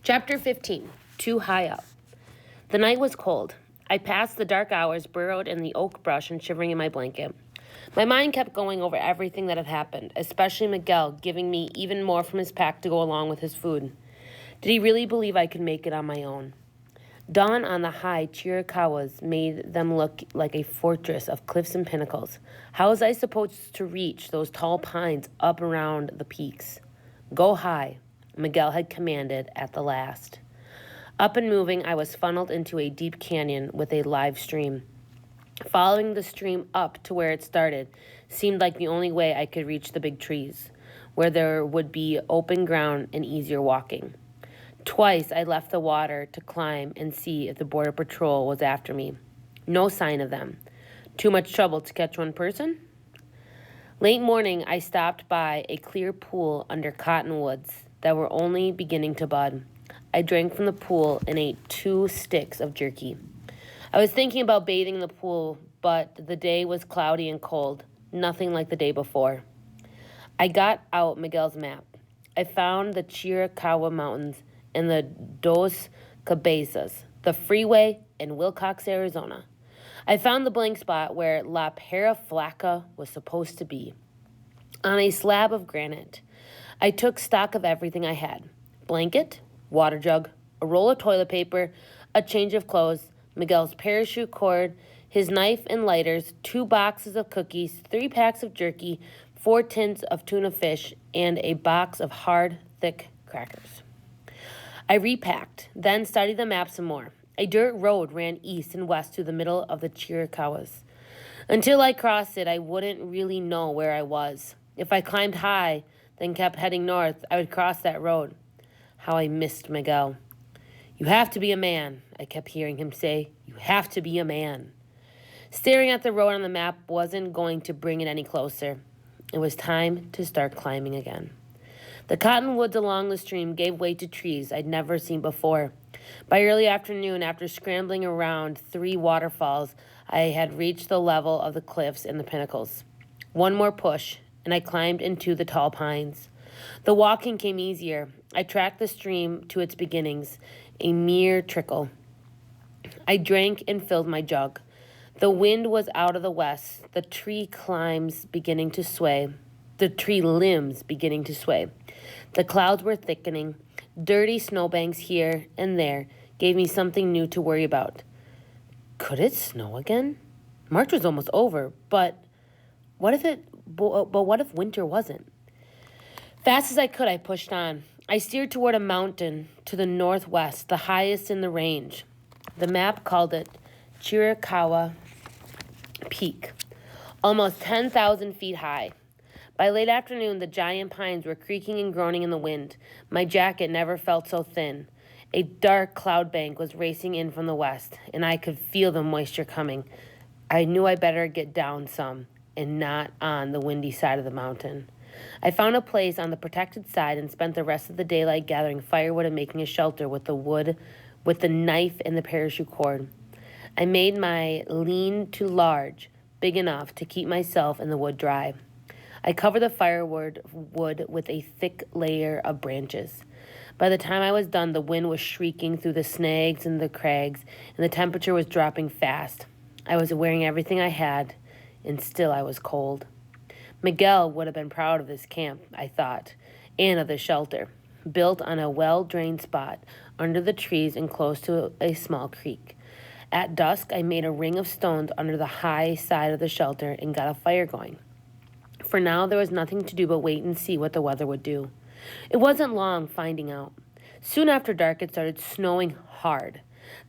Chapter 15, Too High Up. The night was cold. I passed the dark hours burrowed in the oak brush and shivering in my blanket. My mind kept going over everything that had happened, especially Miguel giving me even more from his pack to go along with his food. Did he really believe I could make it on my own? Dawn on the high Chiricahuas made them look like a fortress of cliffs and pinnacles. How was I supposed to reach those tall pines up around the peaks? Go high, Miguel had commanded at the last. Up and moving, I was funneled into a deep canyon with a live stream. Following the stream up to where it started seemed like the only way I could reach the big trees, where there would be open ground and easier walking. Twice I left the water to climb and see if the border patrol was after me. No sign of them. Too much trouble to catch one person? Late morning, I stopped by a clear pool under cottonwoods that were only beginning to bud. I drank from the pool and ate 2 sticks of jerky. I was thinking about bathing in the pool, but the day was cloudy and cold, nothing like the day before. I got out Miguel's map. I found the Chiricahua Mountains and the Dos Cabezas, the freeway in Wilcox, Arizona. I found the blank spot where La Pera Flaca was supposed to be. On a slab of granite, I took stock of everything I had. Blanket, water jug, a roll of toilet paper, a change of clothes, Miguel's parachute cord, his knife and lighters, 2 boxes of cookies, 3 packs of jerky, 4 tins of tuna fish, and a box of hard, thick crackers. I repacked, then studied the map some more. A dirt road ran east and west through the middle of the Chiricahuas. Until I crossed it, I wouldn't really know where I was. If I climbed high, then kept heading north, I would cross that road. How I missed Miguel. "You have to be a man," I kept hearing him say. "You have to be a man." Staring at the road on the map wasn't going to bring it any closer. It was time to start climbing again. The cottonwoods along the stream gave way to trees I'd never seen before. By early afternoon, after scrambling around 3 waterfalls, I had reached the level of the cliffs and the pinnacles. One more push, and I climbed into the tall pines. The walking came easier. I tracked the stream to its beginnings, a mere trickle. I drank and filled my jug. The wind was out of the west, the tree limbs beginning to sway. The clouds were thickening. Dirty snowbanks here and there gave me something new to worry about. Could it snow again? March was almost over, but what if winter wasn't? Fast as I could, I pushed on. I steered toward a mountain to the northwest, the highest in the range. The map called it Chiricahua Peak, almost 10,000 feet high. By late afternoon, the giant pines were creaking and groaning in the wind. My jacket never felt so thin. A dark cloud bank was racing in from the west, and I could feel the moisture coming. I knew I better get down some and not on the windy side of the mountain. I found a place on the protected side and spent the rest of the daylight gathering firewood and making a shelter with the knife and the parachute cord. I made my lean-to-large big enough to keep myself and the wood dry. I covered the firewood with a thick layer of branches. By the time I was done, the wind was shrieking through the snags and the crags, and the temperature was dropping fast. I was wearing everything I had, and still I was cold. Miguel would have been proud of this camp, I thought, and of the shelter, built on a well-drained spot under the trees and close to a small creek. At dusk, I made a ring of stones under the high side of the shelter and got a fire going. For now, there was nothing to do but wait and see what the weather would do. It wasn't long finding out. Soon after dark, it started snowing hard,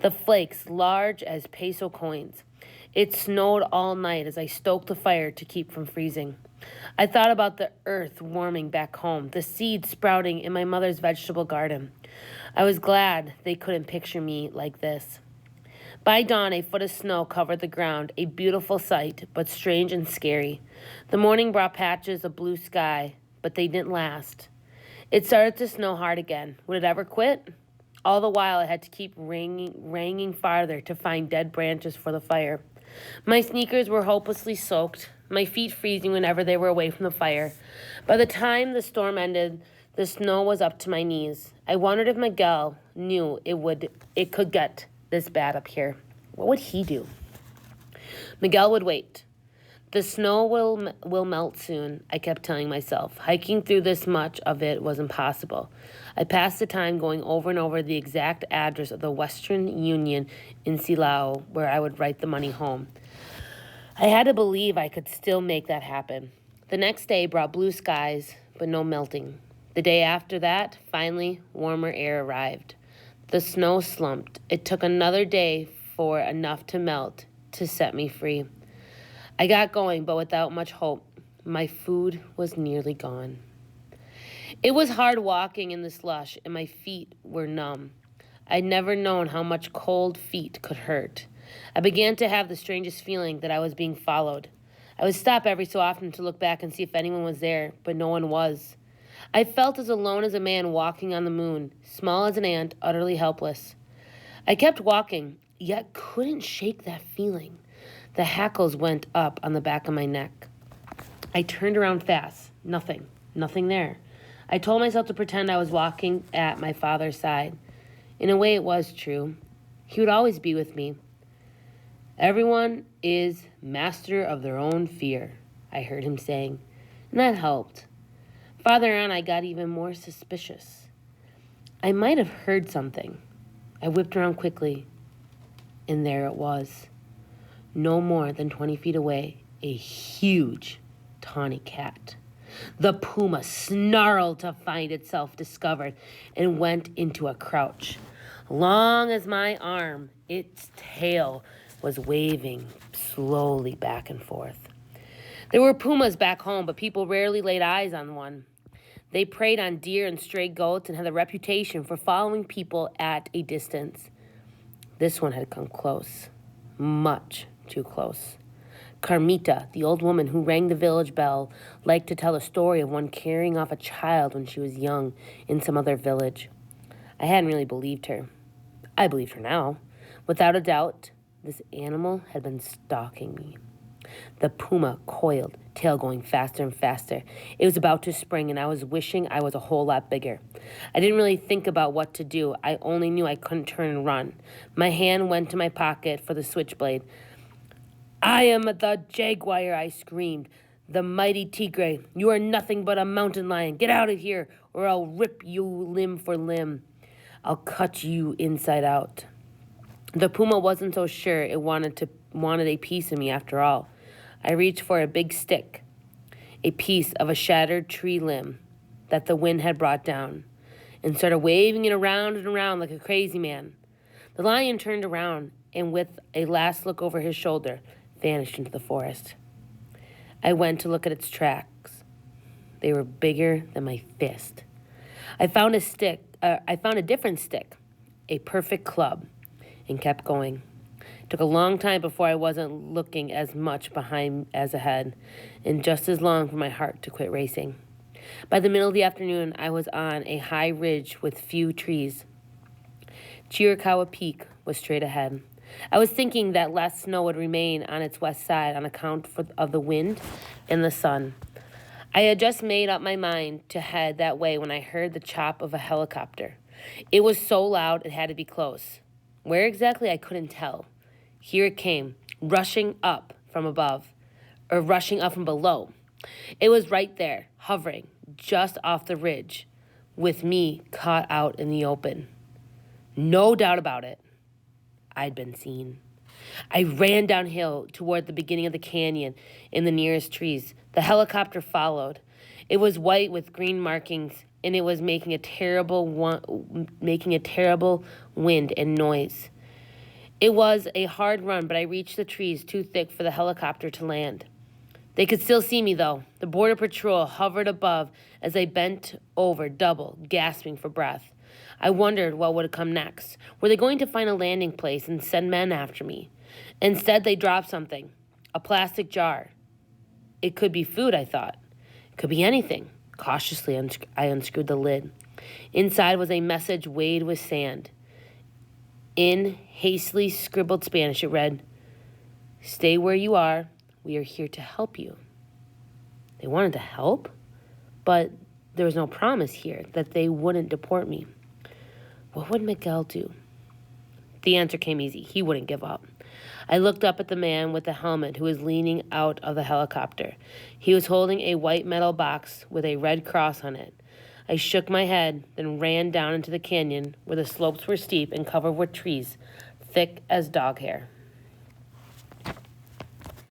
the flakes large as peso coins. It snowed all night as I stoked the fire to keep from freezing. I thought about the earth warming back home, the seeds sprouting in my mother's vegetable garden. I was glad they couldn't picture me like this. By dawn, a foot of snow covered the ground, a beautiful sight, but strange and scary. The morning brought patches of blue sky, but they didn't last. It started to snow hard again. Would it ever quit? All the while, I had to keep ringing farther to find dead branches for the fire. My sneakers were hopelessly soaked, my feet freezing whenever they were away from the fire. By the time the storm ended, the snow was up to my knees. I wondered if Miguel knew it could get this bad up here. What would he do? Miguel would wait. The snow will melt soon, I kept telling myself. Hiking through this much of it was impossible. I passed the time going over and over the exact address of the Western Union in Silao, where I would write the money home. I had to believe I could still make that happen. The next day brought blue skies, but no melting. The day after that, finally, warmer air arrived. The snow slumped. It took another day for enough to melt to set me free. I got going, but without much hope. My food was nearly gone. It was hard walking in the slush, and my feet were numb. I'd never known how much cold feet could hurt. I began to have the strangest feeling that I was being followed. I would stop every so often to look back and see if anyone was there, but no one was. I felt as alone as a man walking on the moon, small as an ant, utterly helpless. I kept walking, yet couldn't shake that feeling. The hackles went up on the back of my neck. I turned around fast. Nothing there. I told myself to pretend I was walking at my father's side. In a way, it was true. He would always be with me. Everyone is master of their own fear, I heard him saying, and that helped. Farther on, I got even more suspicious. I might have heard something. I whipped around quickly, and there it was. No more than 20 feet away, a huge tawny cat. The puma snarled to find itself discovered and went into a crouch. Long as my arm, its tail was waving slowly back and forth. There were pumas back home, but people rarely laid eyes on one. They preyed on deer and stray goats and had a reputation for following people at a distance. This one had come close, much too close. Carmita, the old woman who rang the village bell, liked to tell a story of one carrying off a child when she was young in some other village. I hadn't really believed her. I believed her now. Without a doubt, this animal had been stalking me. The puma coiled, tail going faster and faster. It was about to spring, and I was wishing I was a whole lot bigger. I didn't really think about what to do. I only knew I couldn't turn and run. My hand went to my pocket for the switchblade. I am the jaguar, I screamed. The mighty tigre. You are nothing but a mountain lion. Get out of here, or I'll rip you limb for limb. I'll cut you inside out. The puma wasn't so sure it wanted a piece of me after all. I reached for a big stick, a piece of a shattered tree limb that the wind had brought down, and started waving it around and around like a crazy man. The lion turned around and, with a last look over his shoulder, vanished into the forest. I went to look at its tracks. They were bigger than my fist. I found a different stick, a perfect club, and kept going. It took a long time before I wasn't looking as much behind as ahead, and just as long for my heart to quit racing. By the middle of the afternoon, I was on a high ridge with few trees. Chiricahua Peak was straight ahead. I was thinking that less snow would remain on its west side on account of the wind and the sun. I had just made up my mind to head that way when I heard the chop of a helicopter. It was so loud it had to be close. Where exactly, I couldn't tell. Here it came, rushing up from below. It was right there, hovering, just off the ridge, with me caught out in the open. No doubt about it. I'd been seen. I ran downhill toward the beginning of the canyon in the nearest trees. The helicopter followed. It was white with green markings, and it was making a terrible wind and noise. It was a hard run, but I reached the trees too thick for the helicopter to land. They could still see me, though. The border patrol hovered above as I bent over, double, gasping for breath. I wondered what would come next. Were they going to find a landing place and send men after me? Instead, they dropped something, a plastic jar. It could be food, I thought. It could be anything. Cautiously, I unscrewed the lid. Inside was a message weighted with sand. In hastily scribbled Spanish, it read, "Stay where you are. We are here to help you." They wanted to help, but there was no promise here that they wouldn't deport me. What would Miguel do? The answer came easy. He wouldn't give up. I looked up at the man with the helmet who was leaning out of the helicopter. He was holding a white metal box with a red cross on it. I shook my head, then ran down into the canyon where the slopes were steep and covered with trees, thick as dog hair.